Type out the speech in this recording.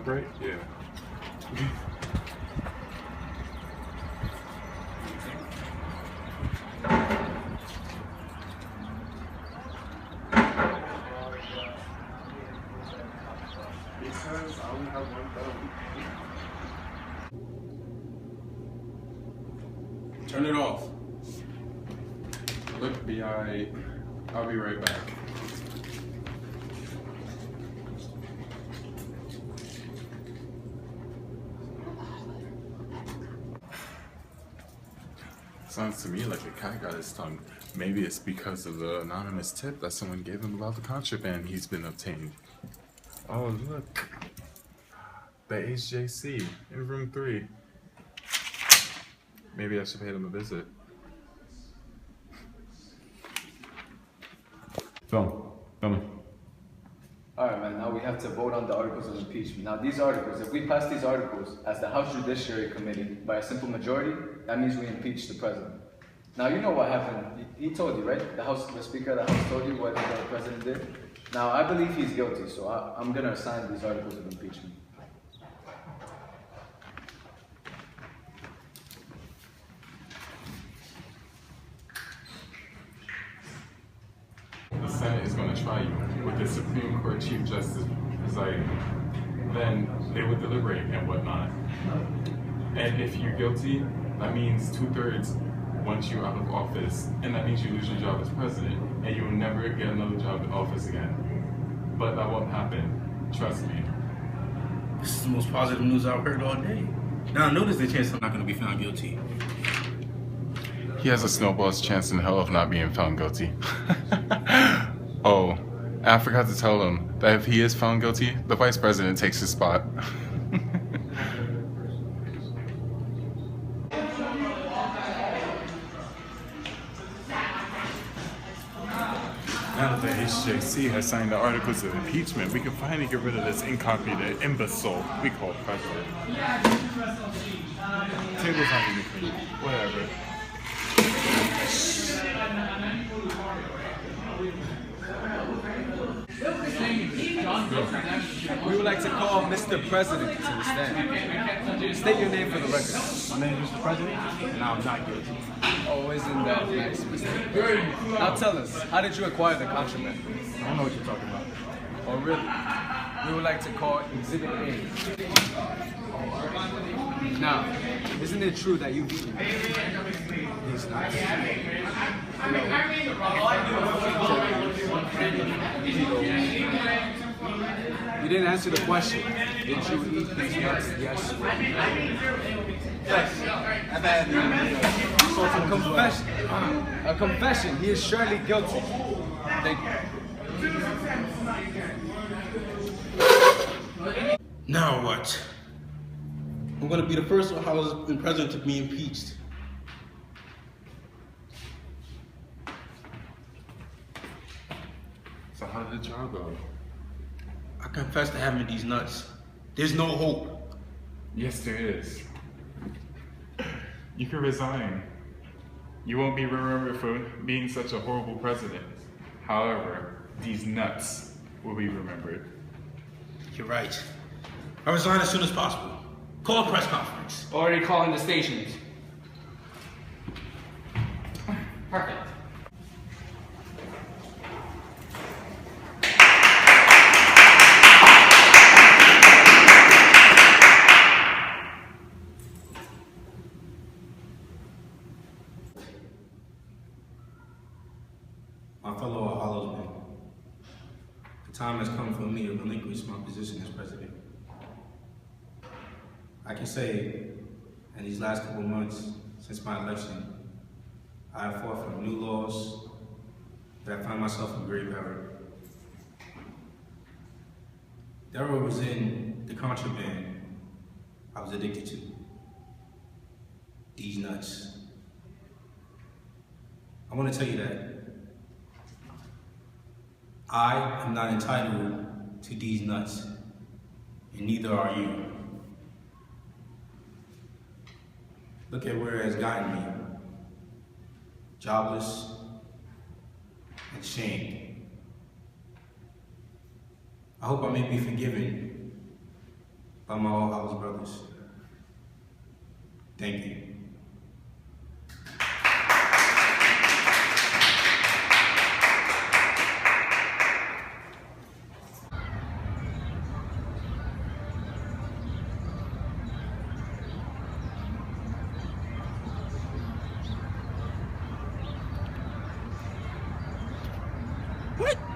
Right? Yeah. Because I only have one thumb. Turn it off. Look, B.I. I'll be right back. Sounds to me like a cat got his tongue. Maybe it's because of the anonymous tip that someone gave him about the contraband he's been obtained. Oh, look. The HJC in room 3. Maybe I should pay them a visit. Film me. Alright, man, now we have to vote on the articles of impeachment. Now, these articles, if we pass these articles as the House Judiciary Committee by a simple majority, that means we impeach the president. Now, you know what happened. He told you, right? The Speaker of the House told you what the president did. Now, I believe he's guilty, so I'm going to assign these articles of impeachment. The Senate is going to try you with the Supreme Court Chief Justice presiding. Then they would deliberate and whatnot. And if you're guilty, that means 2/3 want you out of office, and that means you lose your job as president, and you will never get another job in office again. But that won't happen. Trust me. This is the most positive news I've heard all day. Now, notice the chance I'm not going to be found guilty. He has a snowball's chance in hell of not being found guilty. Oh, I forgot to tell him that if he is found guilty, the vice president takes his spot. Now that the HJC has signed the articles of impeachment, we can finally get rid of this incompetent imbecile we call president. Tables not even clean. Whatever. We would like to call Mr. President to the stand. State your name for the record. My name is Mr. President, and I'm not guilty. Oh, isn't that nice, Mr. Now tell us, how did you acquire the contraband? I don't know what you're talking about. Oh, really? We would like to call Exhibit A. Now, isn't it true that you've eaten these nuts? You didn't answer the question. Did you eat these nuts? Yes. Yes. I've had a confession. He is surely guilty. Thank you. Now what? I'm going to be the first House president to be impeached. So how did the trial go? I confess to having these nuts. There's no hope. Yes, there is. You can resign. You won't be remembered for being such a horrible president. However, these nuts will be remembered. You're right. I resign as soon as possible. Call a press conference. Already calling the stations. Perfect. My fellow Hallows men, the time has come for me to relinquish my position as president. I can say, in these last couple months since my election, I have fought for new laws, but I find myself in grave error. The error was in the contraband I was addicted to. These nuts. I want to tell you that I am not entitled to these nuts, and neither are you. Look at where it has gotten me. Jobless and shamed. I hope I may be forgiven by my All Hallows brothers. Thank you. What?